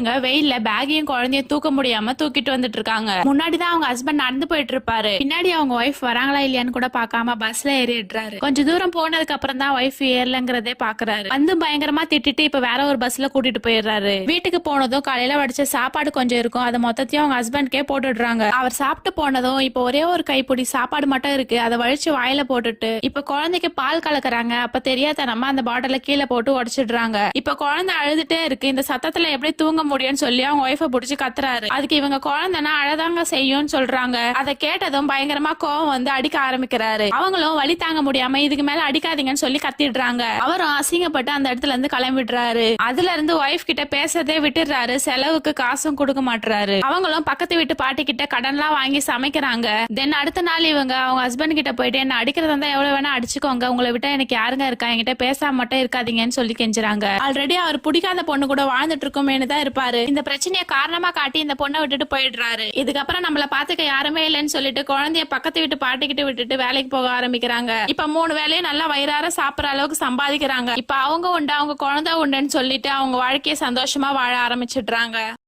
பாருங்க, வெயில்ல பேக்கையும் குழந்தையும் தூக்க முடியாம தூக்கிட்டு வந்துட்டு இருக்காங்க. முன்னாடிதான் அவங்க ஹஸ்பண்ட் நடந்து போயிட்டு இருப்பாரு. பின்னாடி அவங்க ஒய்ஃப் வராங்களா இல்லையான்னு கூட பாக்காம பஸ்ல ஏறிடுறாரு. கொஞ்ச தூரம் போனதுக்கு அப்புறம் தான் ஒய்ஃப் ஏறலங்கிறதே பாக்குறாரு. வந்து பயங்கரமா திட்டிட்டு இப்ப வேற ஒரு பஸ்ல கூட்டிட்டு போயிடுறாரு. வீட்டுக்கு போனதும் காலையில வடிச்ச சாப்பாடு கொஞ்சம் இருக்கும், அதை மொத்தத்தையும் அவங்க ஹஸ்பண்ட்கே போட்டுடுறாங்க. அவர் சாப்பிட்டு போனதும் இப்ப ஒரே ஒரு கைப்பிடி சாப்பாடு மட்டும் இருக்கு, அதை வழிச்சு வாயில போட்டுட்டு இப்ப குழந்தைக்கு பால் கலக்குறாங்க. அப்ப தெரியாதனமா அந்த பாட்டில கீழே போட்டு உடைச்சிடுறாங்க. இப்ப குழந்தை அழுதுட்டே இருக்கு. இந்த சத்தத்துல எப்படி தூங்க முடியும்னு சொல்லி அவங்க ஒய்ஃபை புடிச்சு கத்துறாரு. அதுக்கு இவங்க குழந்தைனா அழதாங்க செய்யும் சொல்றாங்க. அதை கேட்டதும் பயங்கரமா கோவம் வந்து அடிக்க ஆரம்பிக்கிறாரு. அவங்களும் வலி தாங்க முடியாம இதுக்கு மேல அடிக்காதீங்கன்னு சொல்லி கத்திடுறாங்க. அவரும் அசிங்கப்பட்டு அந்த இடத்துல இருந்து கிளம்பிடுறாரு. அதுல இருந்து ஒய்ஃப் கிட்ட பேசதே விட்டுறாரு. செலவுக்கு காசும் கொடுக்க மாட்டாரு. அவங்களும் பக்கத்து வீட்டு பாட்டி கிட்ட கடன்லாம் வாங்கி சமைக்கிறாங்க. தென் அடுத்த நாள் இவங்க அவங்க ஹஸ்பண்ட் கிட்ட போயிட்டு என்ன அடிக்கிறதா இருந்தா எவ்வளவு வேணா அடிச்சுக்கோங்க, உங்களை விட்டா எனக்கு யாருங்க இருக்கா, என்கிட்ட பேசாம மட்டும் இருக்காதீங்கன்னு சொல்லி கெஞ்சுறாங்க. ஆல்ரெடி அவர் பிடிக்காத பொண்ணு கூட வாழ்ந்துட்டு இருக்கோமேனு தான் இருப்பாரு. இந்த பிரச்சனையை காரணமா காட்டி இந்த பொண்ணை விட்டுட்டு போயிடுறாரு. இதுக்கப்புறம் நம்மள பாத்துக்க யாருமே இல்லைன்னு சொல்லிட்டு குழந்தைய பக்கத்து வீட்டு பாட்டிக்கிட்டு விட்டுட்டு வேலைக்கு போக ஆரம்பிக்கிறாங்க. இப்ப 3 வேலையும் நல்லா வயிறார சாப்பிடற அளவுக்கு சம்பாதிக்கிறாங்க. இப்ப அவங்க உண்டு அவங்க குழந்தை உண்டுன்னு சொல்லிட்டு அவங்க வாழ்க்கையை சந்தோஷமா வாழ ஆரம்பிச்சிடுறாங்க.